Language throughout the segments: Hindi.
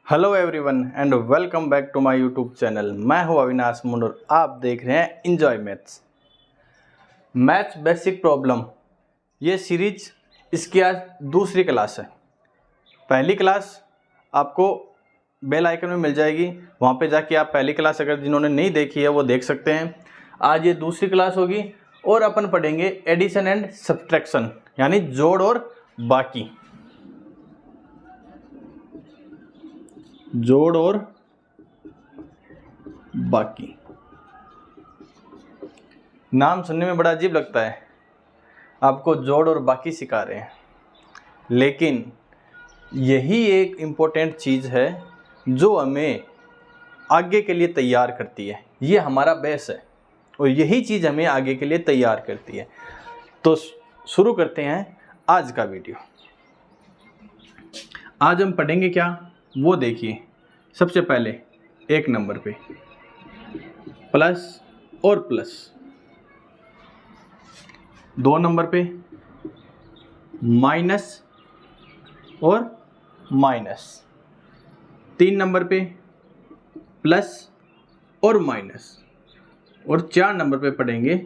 Hello everyone and welcome back to my YouTube channel. मैं हूं अविनाश मुंडूर। आप देख रहे हैं इंजॉय मैथ्स बेसिक प्रॉब्लम। ये सीरीज इसकी आज दूसरी क्लास है। पहली क्लास आपको बेल आइकन में मिल जाएगी, वहाँ पे जाके आप पहली क्लास अगर जिन्होंने नहीं देखी है वो देख सकते हैं। आज ये दूसरी क्लास होगी और अपन पढ़ेंगे एडिशन एंड सब्ट्रैक्शन, यानी जोड़ और बाकी। जोड़ और बाकी नाम सुनने में बड़ा अजीब लगता है, आपको जोड़ और बाकी सिखा रहे हैं, लेकिन यही एक इम्पोर्टेंट चीज़ है जो हमें आगे के लिए तैयार करती है। ये हमारा बेस है और यही चीज़ हमें आगे के लिए तैयार करती है। तो शुरू करते हैं आज का वीडियो। आज हम पढ़ेंगे क्या वो देखिए। सबसे पहले एक नंबर पे प्लस और प्लस, 2 नंबर पे माइनस और माइनस, 3 नंबर पे प्लस और माइनस, और 4 नंबर पे पढ़ेंगे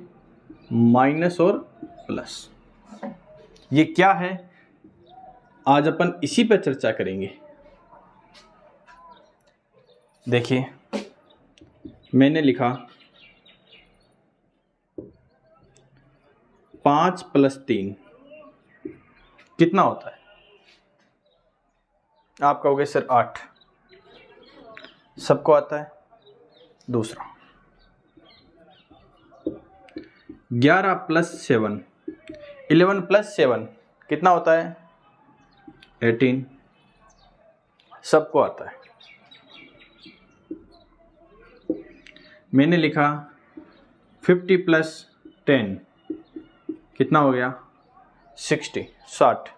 माइनस और प्लस। ये क्या है आज अपन इसी पे चर्चा करेंगे। देखिए मैंने लिखा 5 + 3 कितना होता है? आप कहोगे सर 8। सबको आता है। दूसरा 11 + 7, 11 + 7 कितना होता है? 18। सबको आता है। मैंने लिखा 50 + 10 कितना हो गया? 60, 60।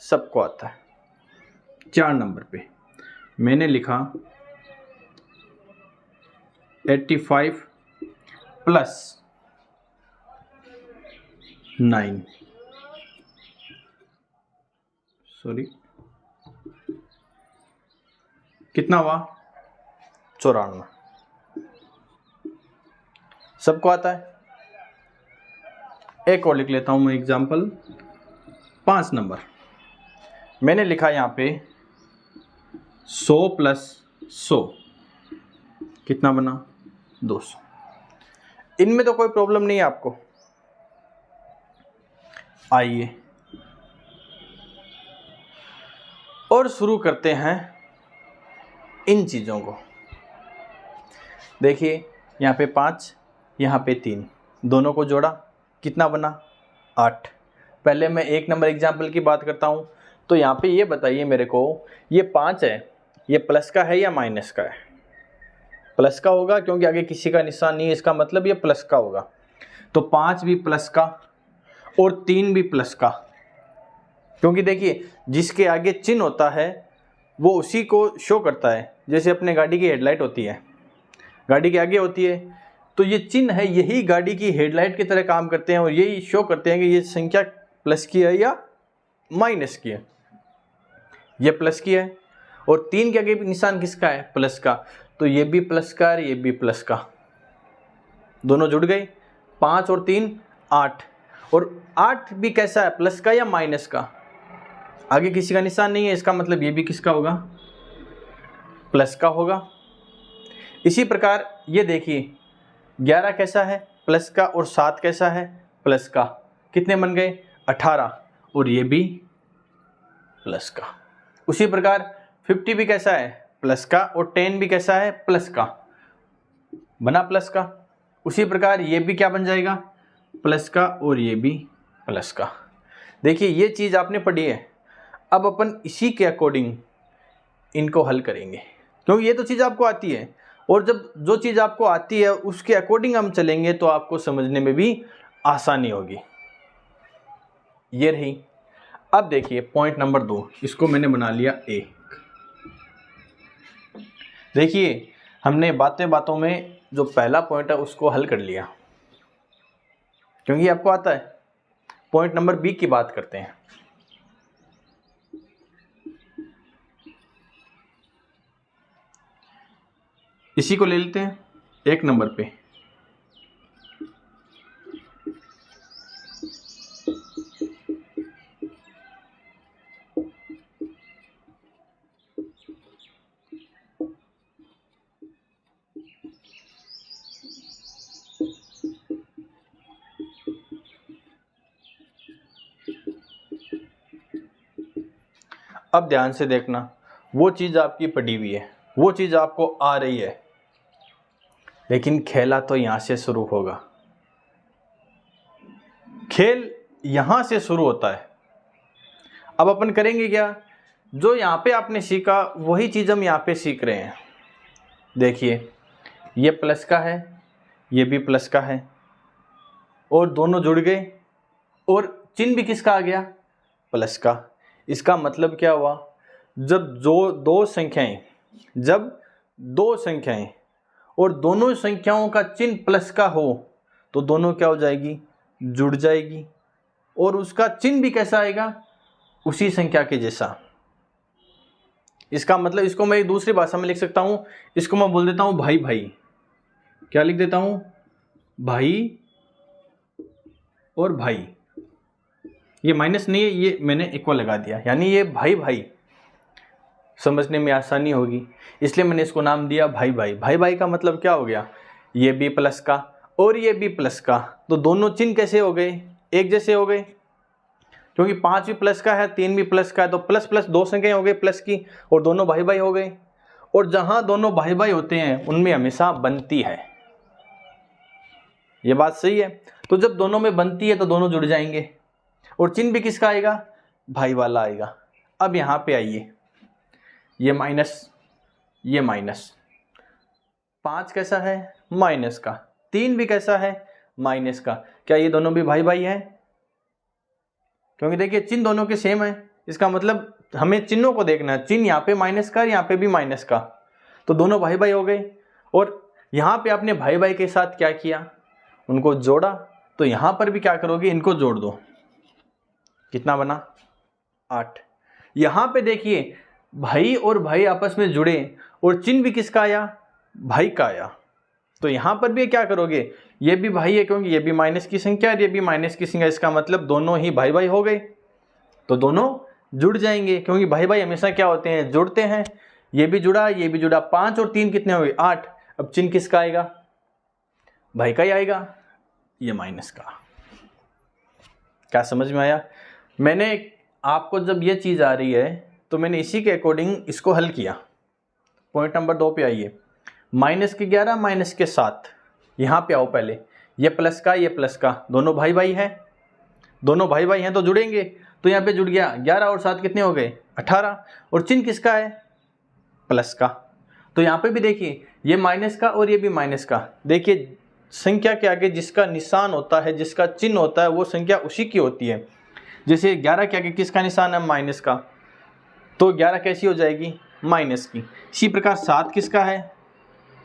सबको आता है। 4 नंबर पे मैंने लिखा 85 + 9, सॉरी कितना हुआ? 94। सबको आता है। एक और लिख लेता हूं मैं एग्जाम्पल। 5 नंबर मैंने लिखा यहाँ पे 100 + 100 कितना बना? 200। इनमें तो कोई प्रॉब्लम नहीं है आपको। आइए और शुरू करते हैं इन चीज़ों को। देखिए यहाँ पे 5, यहाँ पे 3, दोनों को जोड़ा कितना बना? 8। पहले मैं 1 नंबर एग्जाम्पल की बात करता हूँ। तो यहाँ पे ये बताइए मेरे को, ये 5 है, ये प्लस का है या माइनस का है? प्लस का होगा, क्योंकि आगे किसी का निशान नहीं है, इसका मतलब ये प्लस का होगा। तो 5 भी प्लस का और 3 भी प्लस का, क्योंकि देखिए जिसके आगे चिन्ह होता है वो उसी को शो करता है। जैसे अपने गाड़ी की हेडलाइट होती है, गाड़ी के आगे होती है, तो ये चिन्ह है, यही गाड़ी की हेडलाइट की तरह काम करते हैं और यही शो करते हैं कि ये संख्या प्लस की है या माइनस की है। ये प्लस की है और 3 के आगे भी निशान किसका है? प्लस का। तो ये भी प्लस का और ये भी प्लस का, दोनों जुड़ गए। 5 और 3 8, और 8 भी कैसा है? प्लस का या माइनस का? आगे किसी का निशान नहीं है, इसका मतलब ये भी किसका होगा? प्लस का होगा। इसी प्रकार ये देखिए 11 कैसा है? प्लस का, और 7 कैसा है? प्लस का। कितने बन गए? 18, और ये भी प्लस का। उसी प्रकार 50 भी कैसा है? प्लस का, और 10 भी कैसा है? प्लस का, बना प्लस का। उसी प्रकार ये भी क्या बन जाएगा? प्लस का, और ये भी प्लस का। देखिए ये चीज़ आपने पढ़ी है। अब अपन इसी के अकॉर्डिंग इनको हल करेंगे, क्योंकि ये तो चीज़ आपको आती है, और जब जो चीज़ आपको आती है उसके अकॉर्डिंग हम चलेंगे तो आपको समझने में भी आसानी होगी। ये रही। अब देखिए पॉइंट नंबर 2, इसको मैंने बना लिया 1। देखिए हमने बातें बातों में जो पहला पॉइंट है उसको हल कर लिया, क्योंकि आपको आता है। पॉइंट नंबर बी की बात करते हैं। इसी को ले लेते हैं 1 नंबर पे। अब ध्यान से देखना, वो चीज़ आपकी पड़ी हुई है, वो चीज़ आपको आ रही है, लेकिन खेला तो यहाँ से शुरू होगा। खेल यहाँ से शुरू होता है। अब अपन करेंगे क्या, जो यहाँ पे आपने सीखा वही चीज़ हम यहाँ पे सीख रहे हैं। देखिए ये प्लस का है, ये भी प्लस का है, और दोनों जुड़ गए, और चिन्ह भी किसका आ गया, प्लस का। इसका मतलब क्या हुआ, जब दो संख्याएं और दोनों संख्याओं का चिन्ह प्लस का हो तो दोनों क्या हो जाएगी, जुड़ जाएगी, और उसका चिन्ह भी कैसा आएगा, उसी संख्या के जैसा। इसका मतलब, इसको मैं दूसरी भाषा में लिख सकता हूं, इसको मैं बोल देता हूं भाई भाई। क्या लिख देता हूं, भाई और भाई। ये माइनस नहीं है, ये मैंने इक्वल लगा दिया, यानी ये भाई भाई, समझने में आसानी होगी इसलिए मैंने इसको नाम दिया भाई भाई। भाई भाई का मतलब क्या हो गया, ये भी प्लस का और ये भी प्लस का, तो दोनों चिन्ह कैसे हो गए, एक जैसे हो गए, क्योंकि 5 भी प्लस का है, 3 भी प्लस का है, तो प्लस प्लस दो संख्याएं हो गई प्लस की, और दोनों भाई भाई हो गए। और जहां दोनों भाई भाई होते हैं उनमें हमेशा बनती है, ये बात सही है। तो जब दोनों में बनती है तो दोनों जुड़ जाएंगे, और चिन्ह भी किसका आएगा, भाई वाला आएगा। अब यहां पे आइए, ये माइनस, ये माइनस, 5 कैसा है, माइनस का, 3 भी कैसा है, माइनस का। क्या ये दोनों भी भाई भाई हैं, क्योंकि देखिए चिन्ह दोनों के सेम है, इसका मतलब हमें चिन्हों को देखना है, चिन्ह यहाँ पे माइनस का, यहाँ पे भी माइनस का, तो दोनों भाई भाई हो गए। और यहाँ पे आपने भाई भाई के साथ क्या किया, उनको जोड़ा, तो यहाँ पर भी क्या करोगे, इनको जोड़ दो, कितना बना, 8। यहाँ पे देखिए भाई और भाई आपस में जुड़े और चिन्ह भी किसका आया, भाई का आया, तो यहाँ पर भी क्या करोगे, ये भी भाई है क्योंकि ये भी माइनस की संख्या और ये भी माइनस की संख्या, इसका मतलब दोनों ही भाई भाई हो गए, तो दोनों जुड़ जाएंगे, क्योंकि भाई भाई हमेशा क्या होते हैं, जुड़ते हैं। ये भी जुड़ा, ये भी जुड़ा, 5 और 3 कितने हो गए, 8। अब चिन्ह किसका आएगा, भाई का ही आएगा, ये माइनस का। क्या समझ में आया, मैंने आपको जब ये चीज़ आ रही है तो मैंने इसी के अकॉर्डिंग इसको हल किया। पॉइंट नंबर 2 पे आइए, माइनस के 11 माइनस के 7, यहाँ पे आओ पहले, ये प्लस का ये प्लस का, दोनों भाई भाई हैं, दोनों भाई भाई हैं तो जुड़ेंगे, तो यहाँ पे जुड़ गया, 11 और 7 कितने हो गए, 18, और चिन्ह किसका है, प्लस का। तो यहाँ पे भी देखिए ये माइनस का और ये भी माइनस का, देखिए संख्या के आगे जिसका निशान होता है, जिसका चिन्ह होता है, वो संख्या उसी की होती है। जैसे 11 के आगे किसका निशान है, माइनस का, तो 11 कैसी हो जाएगी, माइनस की। इसी प्रकार 7 किसका है,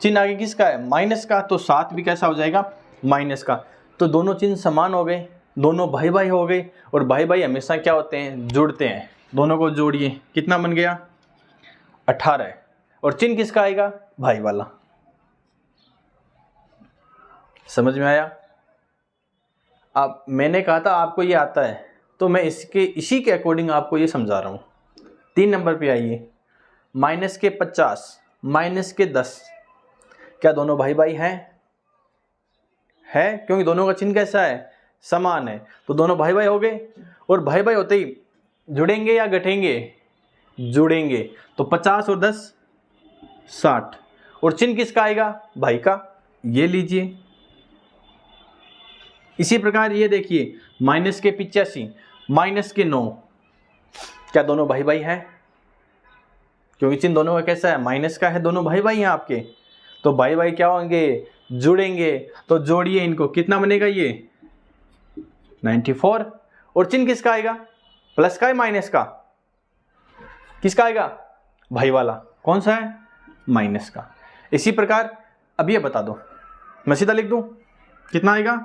चिन्ह आगे किसका है, माइनस का, तो 7 भी कैसा हो जाएगा, माइनस का। तो दोनों चिन्ह समान हो गए, दोनों भाई भाई हो गए, और भाई भाई हमेशा क्या होते हैं, जुड़ते हैं। दोनों को जोड़िए, कितना बन गया, 18, और चिन्ह किसका आएगा, भाई वाला। समझ में आया। अब मैंने कहा था आपको ये आता है, तो मैं इसी के अकॉर्डिंग आपको ये समझा रहा हूँ। 3 नंबर पे आइए, माइनस के 50 माइनस के 10, क्या दोनों भाई भाई हैं, है, क्योंकि दोनों का चिन्ह कैसा है, समान है, तो दोनों भाई भाई हो गए। और भाई भाई होते ही जुड़ेंगे या घटेंगे, जुड़ेंगे, तो 50 और 10 60, और चिन्ह किसका आएगा, भाई का, ये लीजिए। इसी प्रकार ये देखिए, माइनस के 85 माइनस के 9, क्या दोनों भाई भाई हैं, क्योंकि चिन्ह दोनों का कैसा है, माइनस का है, दोनों भाई भाई हैं आपके, तो भाई भाई क्या होंगे, जुड़ेंगे, तो जोड़िए इनको, कितना बनेगा ये 94, और चिन्ह किसका आएगा, प्लस का है माइनस का, किसका आएगा, भाई वाला, कौन सा है, माइनस का। इसी प्रकार अब ये बता दो, मैं सीधा लिख दूं, कितना आएगा,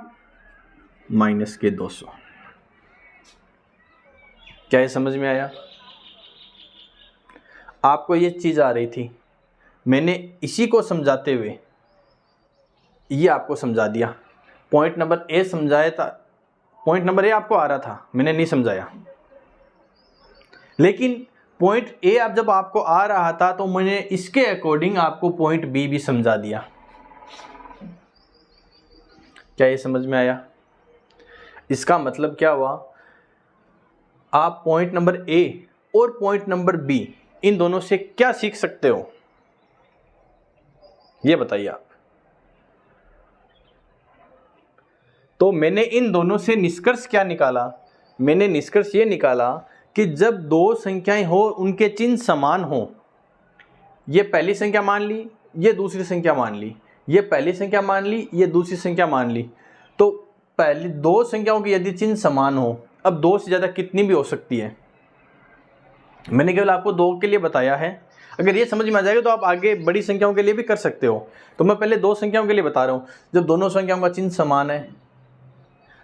माइनस के 200। क्या ये समझ में आया, आपको ये चीज आ रही थी, मैंने इसी को समझाते हुए ये आपको समझा दिया। पॉइंट नंबर ए समझाया था, पॉइंट नंबर ए आपको आ रहा था, मैंने नहीं समझाया। लेकिन पॉइंट ए अब जब आपको आ रहा था तो मैंने इसके अकॉर्डिंग आपको पॉइंट बी भी समझा दिया। क्या ये समझ में आया? इसका मतलब क्या हुआ, आप पॉइंट नंबर ए और पॉइंट नंबर बी इन दोनों से क्या सीख सकते हो, ये बताइए आप। तो मैंने इन दोनों से निष्कर्ष क्या निकाला? मैंने निष्कर्ष ये निकाला कि जब दो संख्याएं हो, उनके चिन्ह समान हो, ये पहली संख्या मान ली, ये दूसरी संख्या मान ली, ये पहली संख्या मान ली, ये दूसरी संख्या मान ली, तो पहली दो संख्याओं के यदि चिन्ह समान हो, अब दो से ज़्यादा कितनी भी हो सकती है, मैंने केवल आपको दो के लिए बताया है। अगर ये समझ में आ जाएगा तो आप आगे बड़ी संख्याओं के लिए भी कर सकते हो। तो मैं पहले दो संख्याओं के लिए बता रहा हूँ। जब दोनों संख्याओं का चिन्ह समान है,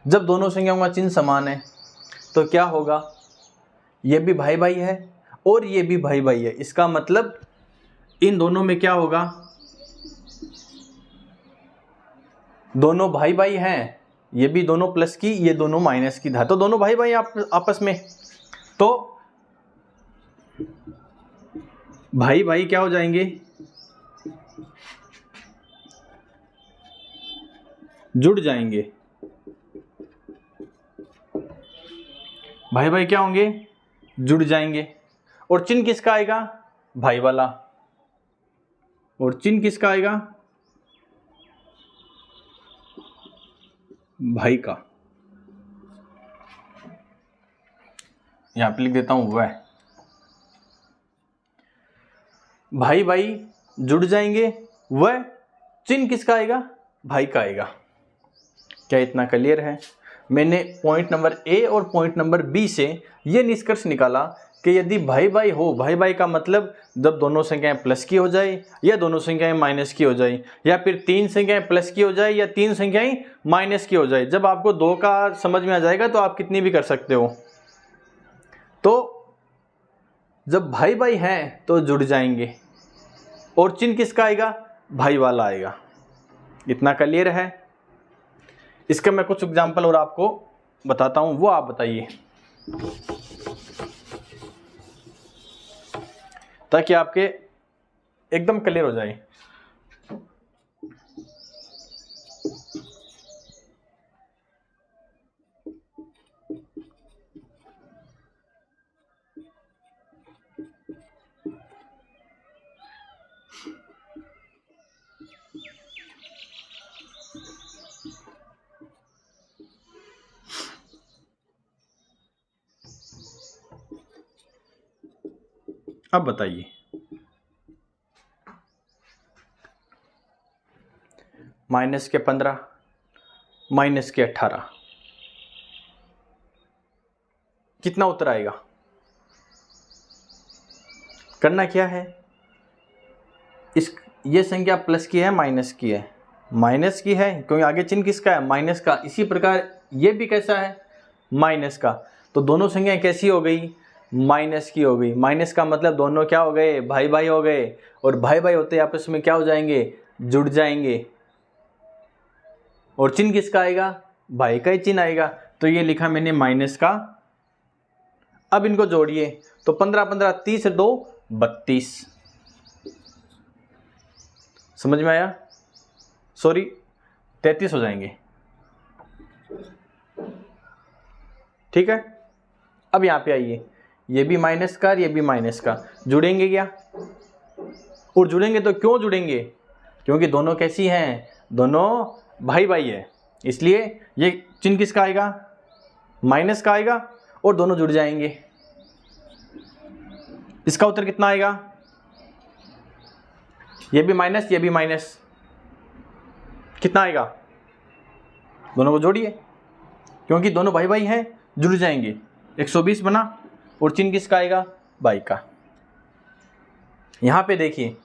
जब दोनों संख्याओं का चिन्ह समान है तो क्या होगा, ये भी भाई भाई है और ये भी भाई भाई है। इसका मतलब इन दोनों में क्या होगा, दोनों भाई भाई हैं, ये भी दोनों प्लस की, ये दोनों माइनस की था, तो दोनों भाई भाई आपस में, तो भाई भाई क्या हो जाएंगे, जुड़ जाएंगे। भाई भाई क्या होंगे, जुड़ जाएंगे। और चिन्ह किसका आएगा, भाई वाला। और चिन्ह किसका आएगा, भाई का। यहां पे लिख देता हूं वह। भाई भाई जुड़ जाएंगे, वह चिन्ह किसका आएगा, भाई का आएगा। क्या इतना क्लियर है? मैंने पॉइंट नंबर ए और पॉइंट नंबर बी से ये निष्कर्ष निकाला कि यदि भाई भाई हो, भाई भाई का मतलब जब दोनों संख्याएं प्लस की हो जाए या दोनों संख्याएं माइनस की हो जाए, या फिर तीन संख्याएं प्लस की हो जाए या तीन संख्याएं माइनस की हो जाए। जब आपको दो का समझ में आ जाएगा तो आप कितनी भी कर सकते हो। तो जब भाई भाई हैं तो जुड़ जाएंगे और चिन्ह किसका आएगा, भाई वाला आएगा। इतना क्लियर है? इसका मैं कुछ एग्जाम्पल और आपको बताता हूं, वो आप बताइए ताकि आपके एकदम क्लियर हो जाए। अब बताइए, माइनस के 15, माइनस के 18, कितना उत्तर आएगा? करना क्या है, ये संख्या प्लस की है, माइनस की है, माइनस की है क्योंकि आगे चिन्ह किसका है, माइनस का। इसी प्रकार ये भी कैसा है, माइनस का। तो दोनों संख्याएं कैसी हो गई, माइनस की हो गई। माइनस का मतलब दोनों क्या हो गए, भाई भाई हो गए। और भाई भाई होते आपस में क्या हो जाएंगे, जुड़ जाएंगे। और चिन्ह किसका आएगा, भाई का ही चिन्ह आएगा। तो ये लिखा मैंने माइनस का। अब इनको जोड़िए तो 15 15 30 2 32। समझ में आया? सॉरी 33 हो जाएंगे। ठीक है, अब यहां पे आइए, ये भी माइनस का और ये भी माइनस का, जुड़ेंगे क्या? और जुड़ेंगे तो क्यों जुड़ेंगे, क्योंकि दोनों कैसी हैं, दोनों भाई भाई है, इसलिए ये चिन्ह किसका आएगा, माइनस का आएगा और दोनों जुड़ जाएंगे। इसका उत्तर कितना आएगा, ये भी माइनस ये भी माइनस, कितना आएगा? दोनों को जोड़िए क्योंकि दोनों भाई भाई हैं, जुड़ जाएंगे। 120 बना और चिन्ह किसका आएगा, भाई का। यहां पे देखिए,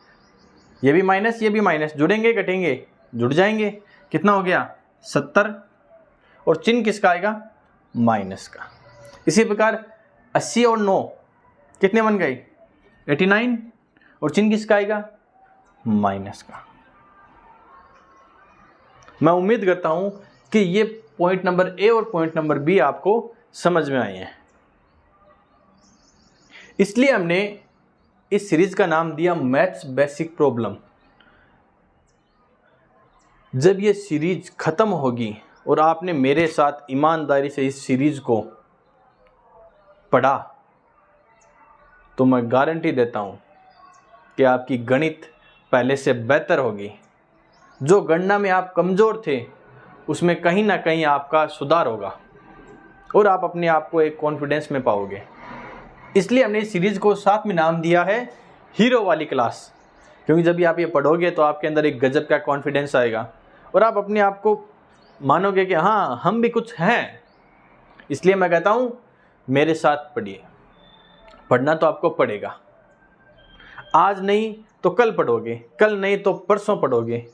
ये भी माइनस ये भी माइनस, जुड़ेंगे घटेंगे, जुड़ जाएंगे। कितना हो गया, 70। और चिन्ह किसका आएगा, माइनस का। इसी प्रकार 80 और 9 कितने बन गए, 89। और चिन्ह किसका आएगा, माइनस का। मैं उम्मीद करता हूं कि ये पॉइंट नंबर ए और पॉइंट नंबर बी आपको समझ में आए हैं। इसलिए हमने इस सीरीज का नाम दिया मैथ्स बेसिक प्रॉब्लम। जब ये सीरीज खत्म होगी और आपने मेरे साथ ईमानदारी से इस सीरीज को पढ़ा तो मैं गारंटी देता हूं कि आपकी गणित पहले से बेहतर होगी। जो गणना में आप कमज़ोर थे उसमें कहीं ना कहीं आपका सुधार होगा और आप अपने आप को एक कॉन्फिडेंस में पाओगे। इसलिए हमने इस सीरीज़ को साथ में नाम दिया है हीरो वाली क्लास, क्योंकि जब भी आप ये पढ़ोगे तो आपके अंदर एक गजब का कॉन्फिडेंस आएगा और आप अपने आप को मानोगे कि हाँ हम भी कुछ हैं। इसलिए मैं कहता हूँ मेरे साथ पढ़िए। पढ़ना तो आपको पड़ेगा, आज नहीं तो कल पढ़ोगे, कल नहीं तो परसों पढ़ोगे,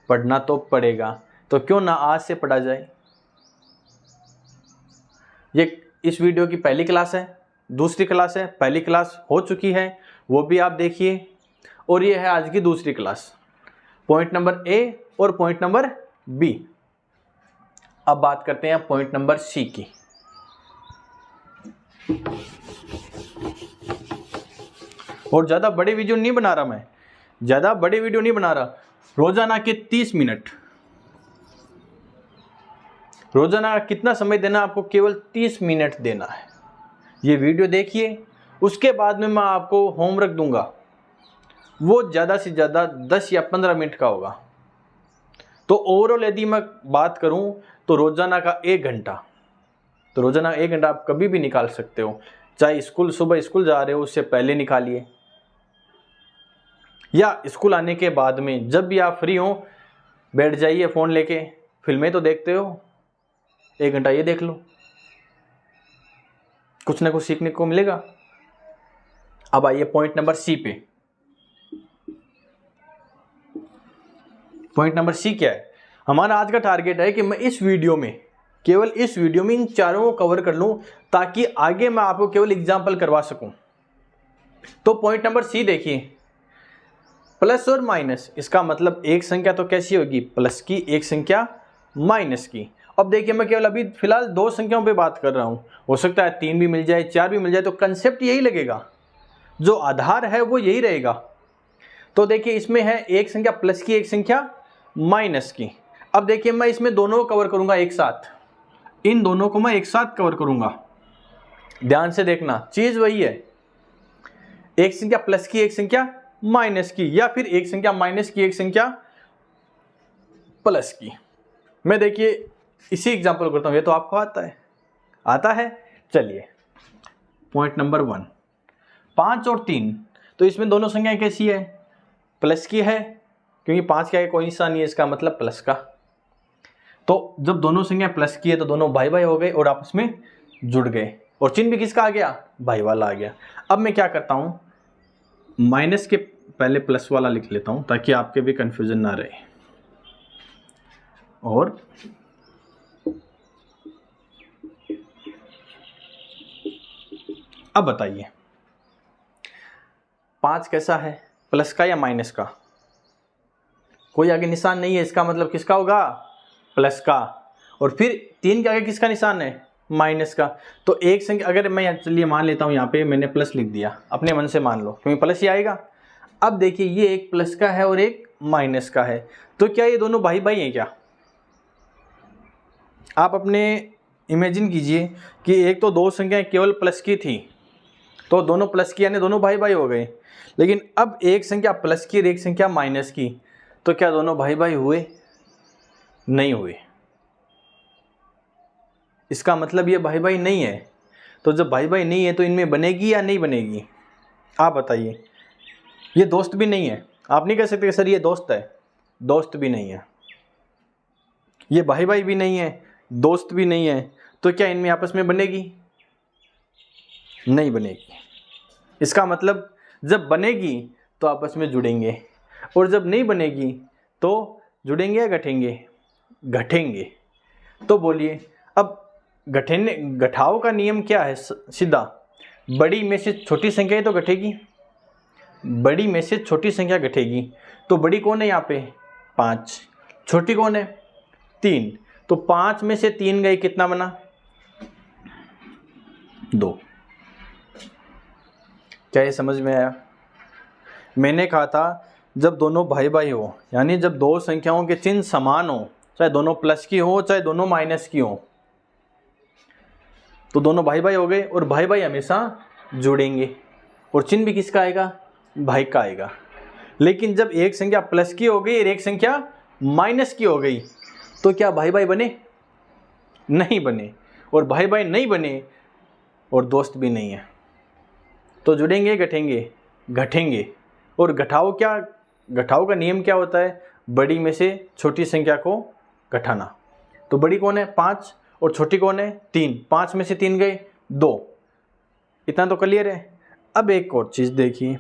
पढ़ना तो पड़ेगा। तो क्यों ना आज से पढ़ा जाए। ये इस वीडियो की पहली क्लास है, दूसरी क्लास है, पहली क्लास हो चुकी है वो भी आप देखिए, और ये है आज की दूसरी क्लास, पॉइंट नंबर ए और पॉइंट नंबर बी। अब बात करते हैं पॉइंट नंबर सी की। और ज़्यादा बड़े वीडियो नहीं बना रहा मैं, ज़्यादा बड़े वीडियो नहीं बना रहा। रोजाना के 30 मिनट, रोजाना कितना समय देना आपको? केवल 30 मिनट देना है। ये वीडियो देखिए, उसके बाद में मैं आपको होमवर्क दूंगा, वो ज़्यादा से ज़्यादा 10 या 15 मिनट का होगा। तो ओवरऑल यदि मैं बात करूं तो रोजाना का 1 घंटा, तो रोजाना 1 घंटा आप कभी भी निकाल सकते हो। चाहे सुबह स्कूल जा रहे हो उससे पहले निकालिए, या स्कूल आने के बाद में, जब भी आप फ्री हो बैठ जाइए फ़ोन लेके। फिल्में तो देखते हो, 1 घंटा ये देख लो, कुछ ना कुछ सीखने को मिलेगा। अब आइए पॉइंट नंबर सी पे। पॉइंट नंबर सी क्या है? हमारा आज का टारगेट है कि मैं इस वीडियो में, केवल इस वीडियो में इन चारों को कवर कर लूं ताकि आगे मैं आपको केवल एग्जाम्पल करवा सकूं। तो पॉइंट नंबर सी देखिए, प्लस और माइनस, इसका मतलब एक संख्या तो कैसी होगी? प्लस की, एक संख्या माइनस की। अब देखिए मैं केवल अभी फिलहाल 2 संख्याओं पे बात कर रहा हूं, हो सकता है 3 भी मिल जाए, 4 भी मिल जाए, तो कंसेप्ट यही लगेगा, जो आधार है वो यही रहेगा। तो देखिए इसमें है एक संख्या प्लस की, एक संख्या माइनस की। अब देखिए मैं इसमें दोनों को कवर करूंगा एक साथ, इन दोनों को मैं एक साथ कवर करूंगा। ध्यान से देखना, चीज वही है, एक संख्या प्लस की, एक संख्या माइनस की, या फिर एक संख्या माइनस की, एक संख्या प्लस की। मैं देखिए इसी एग्जांपल करता हूं, ये तो आपको आता है। चलिए पॉइंट नंबर 1, 5 और 3। तो इसमें दोनों संख्याएं कैसी है? प्लस की है, क्योंकि 5 का कोई निशान नहीं है, इसका मतलब प्लस का। तो जब दोनों संख्याएं प्लस की है तो दोनों भाई भाई हो गए और आपस में जुड़ गए, और चिन्ह भी किसका आ गया? भाई वाला आ गया। अब मैं क्या करता हूं, माइनस के पहले प्लस वाला लिख लेता हूं ताकि आपके भी कंफ्यूजन ना रहे। और अब बताइए 5 कैसा है? प्लस का या माइनस का? कोई आगे निशान नहीं है, इसका मतलब किसका होगा? प्लस का। और फिर 3 के आगे किसका निशान है? माइनस का। तो एक संख्या, अगर मैं चलिए मान लेता हूं यहाँ पे मैंने प्लस लिख दिया, अपने मन से मान लो, क्योंकि प्लस ही आएगा। अब देखिए ये एक प्लस का है और एक माइनस का है, तो क्या ये दोनों भाई भाई हैं क्या? आप अपने इमेजिन कीजिए कि एक तो 2 संख्याएं केवल प्लस की थी, तो दोनों प्लस की यानी दोनों भाई भाई हो गए। लेकिन अब एक संख्या प्लस की और एक संख्या माइनस की, तो क्या दोनों भाई भाई हुए? नहीं हुए। इसका मतलब ये भाई भाई नहीं है। तो जब भाई भाई नहीं है तो इनमें बनेगी या नहीं बनेगी? आप बताइए। ये दोस्त भी नहीं है, आप नहीं कह सकते सर ये दोस्त है, दोस्त भी नहीं है। ये भाई भाई भी नहीं है, दोस्त भी नहीं है, तो क्या इनमें आपस में बनेगी? नहीं बनेगी। इसका मतलब जब बनेगी तो आपस में जुड़ेंगे, और जब नहीं बनेगी तो जुड़ेंगे या घटेंगे? घटेंगे। तो बोलिए अब घटाव का नियम क्या है? सीधा, बड़ी में से छोटी संख्या तो घटेगी, बड़ी में से छोटी संख्या घटेगी, तो बड़ी कौन है यहाँ पे 5, छोटी कौन है 3, तो 5 में से 3 गए, कितना बना 2। क्या ये समझ में आया? मैंने कहा था जब दोनों भाई भाई हो, यानी जब दो संख्याओं के चिन्ह समान हो, चाहे दोनों प्लस की हो चाहे दोनों माइनस की हो, तो दोनों भाई भाई हो गए, और भाई भाई हमेशा जुड़ेंगे, और चिन्ह भी किसका आएगा, भाई का आएगा। लेकिन जब एक संख्या प्लस की हो गई और एक संख्या माइनस की हो गई, तो क्या भाई भाई बने? नहीं बने। और भाई भाई नहीं बने और दोस्त भी नहीं है, तो जुड़ेंगे घटेंगे? घटेंगे। और घटाओ क्या, घटाओ का नियम क्या होता है? बड़ी में से छोटी संख्या को घटाना। तो बड़ी कौन है 5 और छोटी कौन है 3, 5 में से 3 गए 2। इतना तो क्लियर है। अब एक और चीज़ देखिए,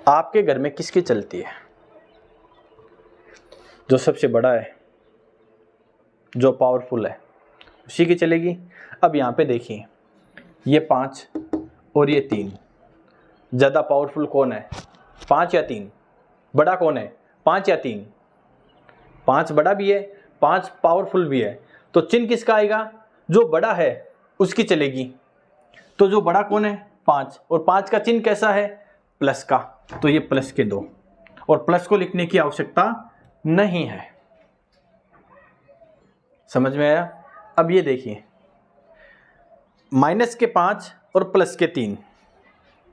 आपके घर में किसकी चलती है? जो सबसे बड़ा है, जो पावरफुल है, उसी की चलेगी। अब यहाँ पे देखिए, ये 5 और ये 3, ज़्यादा पावरफुल कौन है, 5 या 3? बड़ा कौन है, 5 या 3? 5 बड़ा भी है, 5 पावरफुल भी है, तो चिन्ह किसका आएगा? जो बड़ा है उसकी चलेगी। तो जो बड़ा कौन है 5, और 5 का चिन्ह कैसा है, प्लस का, तो ये प्लस के 2, और प्लस को लिखने की आवश्यकता नहीं है। समझ में आया? अब ये देखिए, माइनस के 5 और प्लस के 3,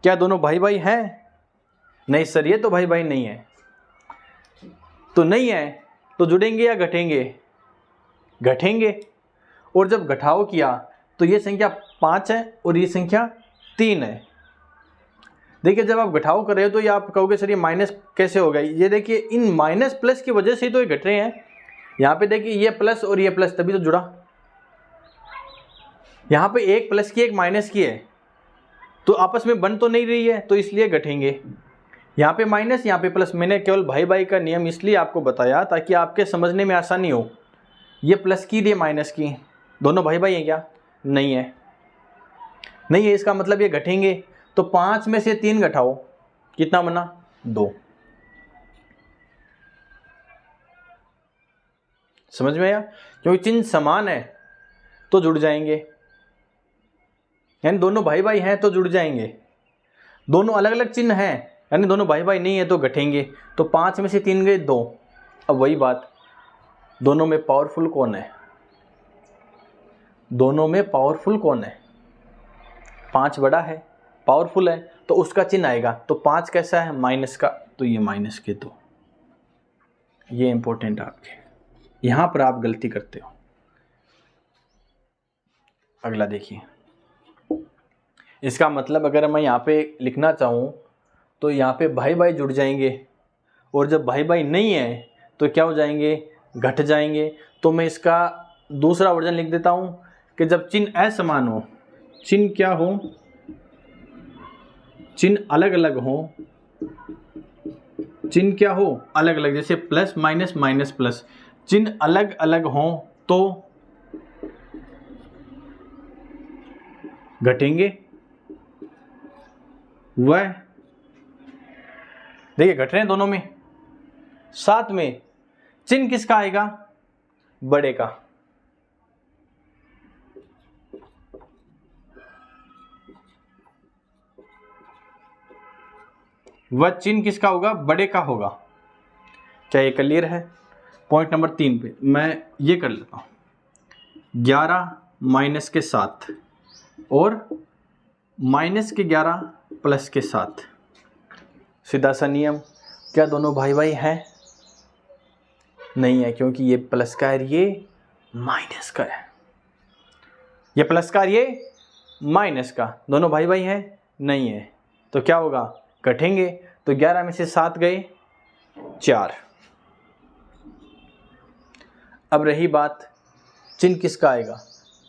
क्या दोनों भाई भाई हैं? नहीं सर, ये तो भाई भाई नहीं है। तो नहीं है तो जुड़ेंगे या घटेंगे? घटेंगे। और जब घटाव किया तो ये संख्या 5 है और ये संख्या 3 है। देखिए, जब आप घटाव कर रहे हो तो ये आप कहोगे सर ये माइनस कैसे हो गई? ये देखिए, इन माइनस प्लस की वजह से तो ये घट रहे हैं। यहाँ पे देखिए, ये प्लस और ये प्लस, तभी तो जुड़ा। यहाँ पे एक प्लस की एक माइनस की है, तो आपस में बन तो नहीं रही है, तो इसलिए घटेंगे। यहाँ पे माइनस, यहाँ पे प्लस। मैंने केवल भाई भाई का नियम इसलिए आपको बताया ताकि आपके समझने में आसानी हो। ये प्लस की, ये माइनस की, दोनों भाई भाई हैं क्या? नहीं है। नहीं है, इसका मतलब ये घटेंगे। तो 5 में से 3 घटाओ, कितना बना 2। समझ में आया? क्योंकि चिन्ह समान है तो जुड़ जाएंगे, यानी दोनों भाई भाई हैं तो जुड़ जाएंगे। दोनों अलग अलग चिन्ह हैं, यानी दोनों भाई भाई नहीं है तो घटेंगे। तो 5 में से 3 गए 2। अब वही बात, दोनों में पावरफुल कौन है? दोनों में पावरफुल कौन है? 5 बड़ा है, पावरफुल है, तो उसका चिन्ह आएगा। तो 5 कैसा है? माइनस का, तो ये माइनस के 2। ये इंपॉर्टेंट है आपके, यहां पर आप गलती करते हो। अगला देखिए, इसका मतलब अगर मैं यहाँ पे लिखना चाहूँ तो यहाँ पे भाई भाई जुड़ जाएंगे, और जब भाई भाई नहीं है तो क्या हो जाएंगे? घट जाएंगे। तो मैं इसका दूसरा वर्जन लिख देता हूँ कि जब चिन्ह असमान हो, चिन्ह क्या हो? चिन्ह अलग अलग हो। चिन्ह क्या हो? अलग अलग, जैसे प्लस माइनस माइनस प्लस, चिन्ह अलग अलग हो तो घटेंगे। वह देखिए घट रहे हैं दोनों में। साथ में चिन्ह किसका आएगा? बड़े का। वह चिन्ह किसका होगा? बड़े का होगा। क्या ये क्लियर है? पॉइंट नंबर 3 पे मैं ये कर लेता हूं, 11 माइनस के 7 और माइनस के 11 प्लस के 7। सीधा सा नियम, क्या दोनों भाई भाई हैं? नहीं है, क्योंकि ये प्लस का है, ये माइनस का है। ये प्लस का, ये माइनस का, दोनों भाई भाई हैं? नहीं है, तो क्या होगा? घटेंगे। तो 11 में से 7 गए 4। अब रही बात, चिन्ह किसका आएगा?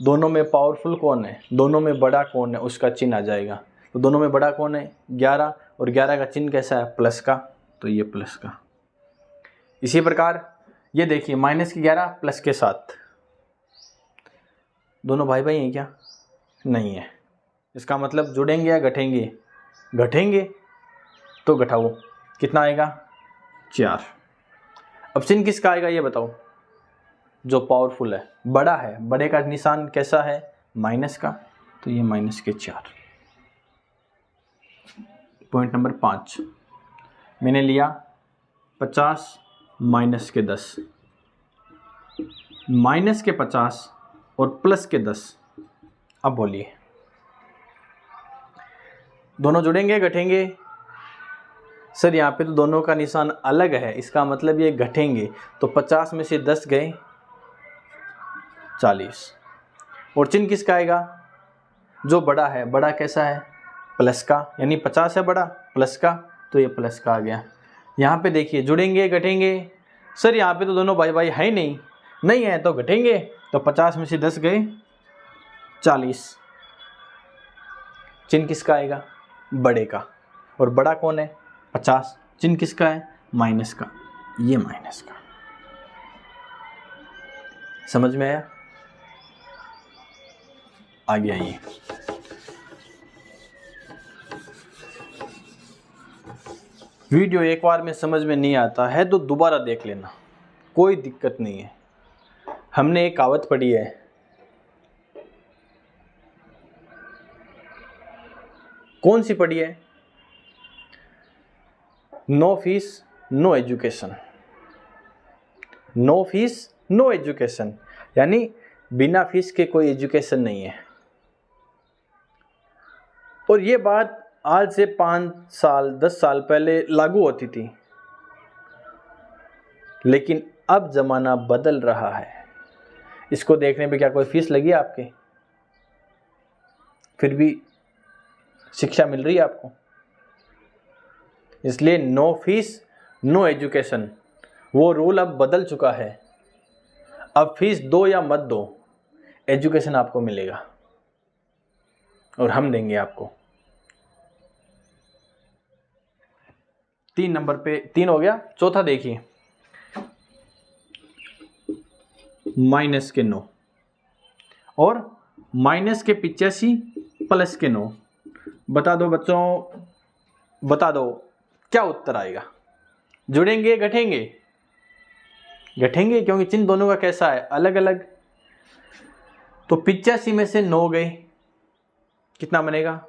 दोनों में पावरफुल कौन है? दोनों में बड़ा कौन है? उसका चिन्ह आ जाएगा। तो दोनों में बड़ा कौन है? 11, और 11 का चिन्ह कैसा है? प्लस का, तो ये प्लस का। इसी प्रकार ये देखिए, माइनस के 11 प्लस के 7, दोनों भाई भाई हैं क्या? नहीं है। इसका मतलब जुड़ेंगे या घटेंगे? घटेंगे। तो घटाओ, कितना आएगा 4। अब चिन्ह किसका आएगा ये बताओ, जो पावरफुल है, बड़ा है, बड़े का निशान कैसा है माइनस का, तो ये माइनस के 4। पॉइंट नंबर 5 मैंने लिया 50 माइनस के 10, माइनस के 50 और प्लस के 10। अब बोलिए दोनों जुड़ेंगे घटेंगे? सर यहाँ पे तो दोनों का निशान अलग है, इसका मतलब ये घटेंगे। तो 50 में से 10 गए 40। और चिन्ह किसका आएगा, जो बड़ा है, बड़ा कैसा है प्लस का, यानी 50 है बड़ा प्लस का, तो ये प्लस का आ गया। यहाँ पे देखिए जुड़ेंगे घटेंगे? सर यहाँ पे तो दोनों भाई भाई है नहीं है तो घटेंगे। तो 50 में से 10 गए 40। चिन्ह किसका आएगा, बड़े का, और बड़ा कौन है 50, चिन्ह किसका है माइनस का, ये माइनस का। समझ में आया? आगे आइए, वीडियो एक बार में समझ में नहीं आता है तो दोबारा देख लेना, कोई दिक्कत नहीं है। हमने एक कहावत पढ़ी है, कौन सी पढ़ी है, no fees no education, no fees no education, यानी बिना फीस के कोई एजुकेशन नहीं है। और ये बात आज से 5 साल 10 साल पहले लागू होती थी, लेकिन अब ज़माना बदल रहा है। इसको देखने पे क्या कोई फीस लगी है आपके? फिर भी शिक्षा मिल रही है आपको। इसलिए नो फीस नो एजुकेशन, वो रूल अब बदल चुका है। अब फीस दो या मत दो, एजुकेशन आपको मिलेगा और हम देंगे आपको। 3 नंबर पे 3 हो गया। चौथा देखिए, माइनस के 9 और माइनस के 85 प्लस के 9। बता दो बच्चों, बता दो क्या उत्तर आएगा। जुड़ेंगे घटेंगे? घटेंगे, क्योंकि चिन्ह दोनों का कैसा है अलग अलग। तो 85 में से 9 गए, कितना बनेगा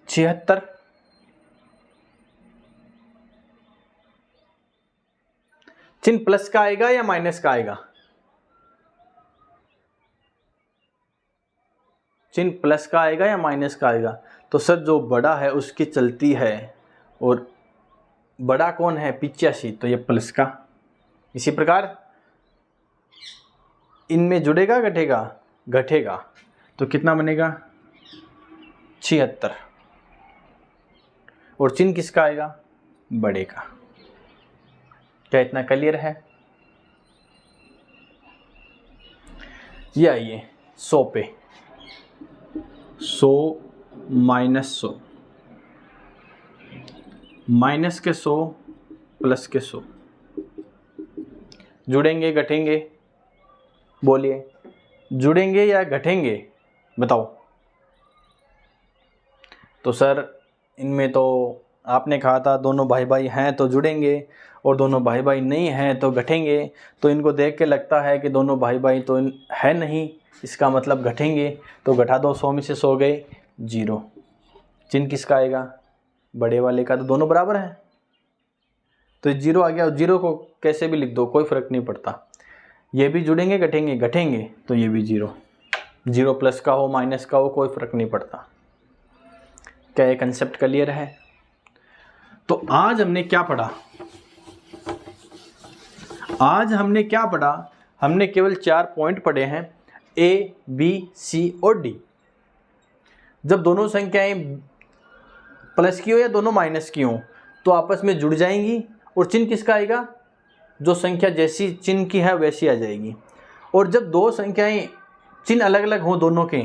76। चिन्ह प्लस का आएगा या माइनस का आएगा? चिन्ह प्लस का आएगा या माइनस का आएगा? तो सर जो बड़ा है उसकी चलती है, और बड़ा कौन है 85, तो ये प्लस का। इसी प्रकार इनमें जुड़ेगा घटेगा? घटेगा। तो कितना बनेगा 76। और चिन्ह किसका आएगा? बड़े का। क्या इतना क्लियर है? ये आइए 100 पे, 100 माइनस 100, माइनस के 100 प्लस के 100। जुड़ेंगे घटेंगे? बोलिए, जुड़ेंगे या घटेंगे बताओ। तो सर इनमें तो आपने कहा था दोनों भाई भाई हैं तो जुड़ेंगे, और दोनों भाई भाई नहीं हैं तो घटेंगे। तो इनको देख के लगता है कि दोनों भाई भाई तो है नहीं, इसका मतलब घटेंगे। तो घटा दो, 100 में से 100 गए 0। चिन्ह किसका आएगा? बड़े वाले का। तो दोनों बराबर हैं तो 0 आ गया। 0 को कैसे भी लिख दो, कोई फर्क नहीं पड़ता। ये भी जुड़ेंगे घटेंगे? घटेंगे, तो ये भी 0। 0 प्लस का हो माइनस का हो कोई फर्क नहीं पड़ता। क्या ये कंसेप्ट क्लियर है? तो आज हमने क्या पढ़ा? आज हमने क्या पढ़ा? हमने केवल 4 पॉइंट पढ़े हैं, A, B, C और D। जब दोनों संख्याएं प्लस की हो या दोनों माइनस की हो तो आपस में जुड़ जाएंगी, और चिन्ह किसका आएगा? जो संख्या जैसी चिन्ह की है वैसी आ जाएगी। और जब दो संख्याएं चिन्ह अलग अलग हों दोनों के,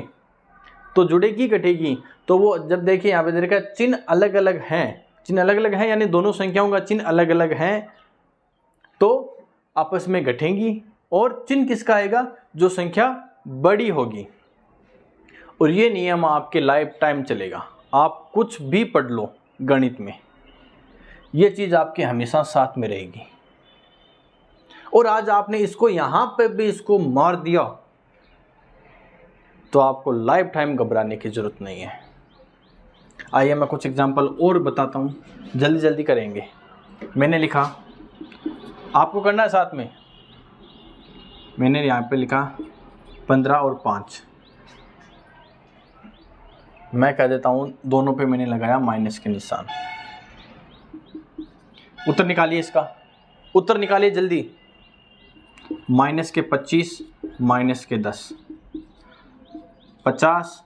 तो जुड़ेगी घटेगी? तो वो जब देखिए यहाँ पे देखा चिन्ह अलग अलग हैं, चिन्ह अलग अलग हैं यानी दोनों संख्याओं का चिन्ह अलग अलग है, तो आपस में घटेंगी। और चिन्ह किसका आएगा? जो संख्या बड़ी होगी। और ये नियम आपके लाइफ टाइम चलेगा, आप कुछ भी पढ़ लो गणित में, ये चीज़ आपके हमेशा साथ में रहेगी। और आज आपने इसको यहाँ पे भी इसको मार दिया तो आपको लाइफ टाइम घबराने की ज़रूरत नहीं है। आइए मैं कुछ एग्जांपल और बताता हूँ, जल्दी जल्दी करेंगे। मैंने लिखा, आपको करना है साथ में, मैंने यहाँ पे लिखा 15 और 5। मैं कह देता हूँ दोनों पे मैंने लगाया माइनस के निशान। उत्तर निकालिए, इसका उत्तर निकालिए जल्दी। माइनस के 25 माइनस के 10, 50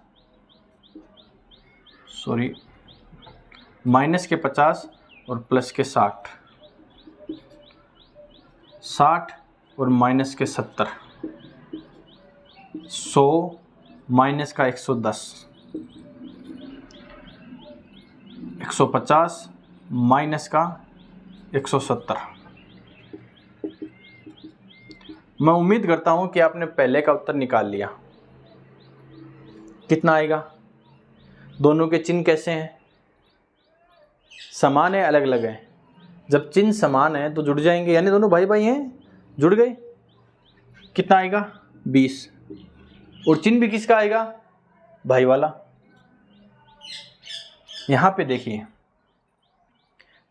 सॉरी माइनस के 50 और प्लस के 60, 60 और माइनस के 70, 100 माइनस का 110, 150 माइनस का 170। मैं उम्मीद करता हूं कि आपने पहले का उत्तर निकाल लिया। कितना आएगा? दोनों के चिन्ह कैसे हैं? समान है, अलग अलग है? जब चिन्ह समान है तो जुड़ जाएंगे, यानी दोनों भाई भाई हैं, जुड़ गए। कितना आएगा? 20। और चिन्ह भी किसका आएगा? भाई वाला। यहां पे देखिए,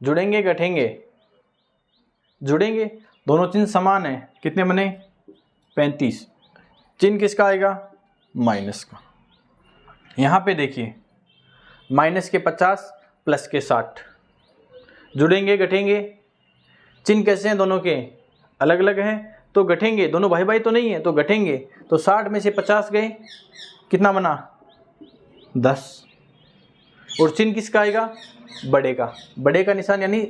जुड़ेंगे घटेंगे? जुड़ेंगे, दोनों चिन्ह समान है। कितने बने? 35। चिन्ह किसका आएगा? माइनस का। यहां पे देखिए, माइनस के 50 प्लस के 60, जुड़ेंगे घटेंगे? चिन्ह कैसे हैं दोनों के? अलग अलग हैं तो घटेंगे। दोनों भाई भाई तो नहीं है तो घटेंगे। तो 60 में से 50 गए, कितना बना? 10। और चिन्ह किसका आएगा? बड़े का। बड़े का निशान, यानी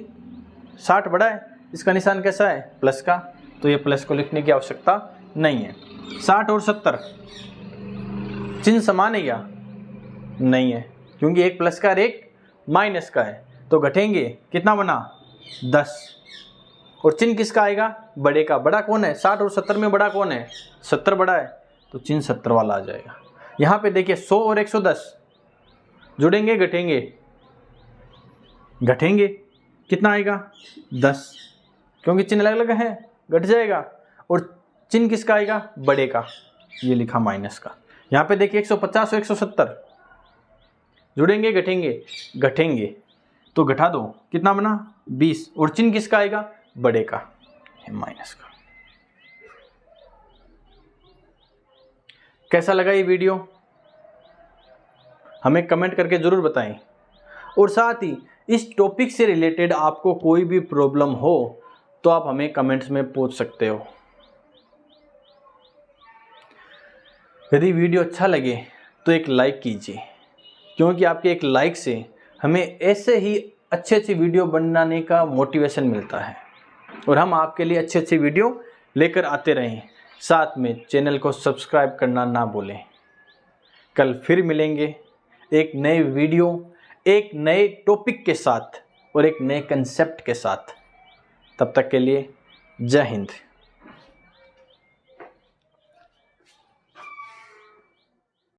60 बड़ा है, इसका निशान कैसा है? प्लस का। तो ये प्लस को लिखने की आवश्यकता नहीं है। 60 और 70 चिन्ह समान है क्या? नहीं है, क्योंकि एक प्लस का और एक माइनस का है। तो घटेंगे, कितना बना? 10। और चिन्ह किसका आएगा? बड़े का। बड़ा कौन है? 60 और 70 में बड़ा कौन है? 70 बड़ा है, तो चिन्ह 70 वाला आ जाएगा। यहाँ पे देखिए 100 और 110, जुड़ेंगे घटेंगे? घटेंगे। कितना आएगा? 10, क्योंकि चिन्ह अलग अलग है, घट जाएगा। और चिन्ह किसका आएगा? बड़े का। ये लिखा माइनस का। यहाँ पे देखिए 150 और 170, जुड़ेंगे घटेंगे? घटेंगे, तो घटा दो, कितना बना? 20। और चिन्ह किसका आएगा? बड़े का, माइनस का। कैसा लगा ये वीडियो? हमें कमेंट करके जरूर बताएं। और साथ ही इस टॉपिक से रिलेटेड आपको कोई भी प्रॉब्लम हो तो आप हमें कमेंट्स में पूछ सकते हो। यदि वीडियो अच्छा लगे तो एक लाइक कीजिए, क्योंकि आपके एक लाइक से हमें ऐसे ही अच्छे अच्छे वीडियो बनाने का मोटिवेशन मिलता है और हम आपके लिए अच्छे अच्छे वीडियो लेकर आते रहें। साथ में चैनल को सब्सक्राइब करना ना भूलें। कल फिर मिलेंगे एक नए वीडियो, एक नए टॉपिक के साथ और एक नए कंसेप्ट के साथ। तब तक के लिए जय हिंद।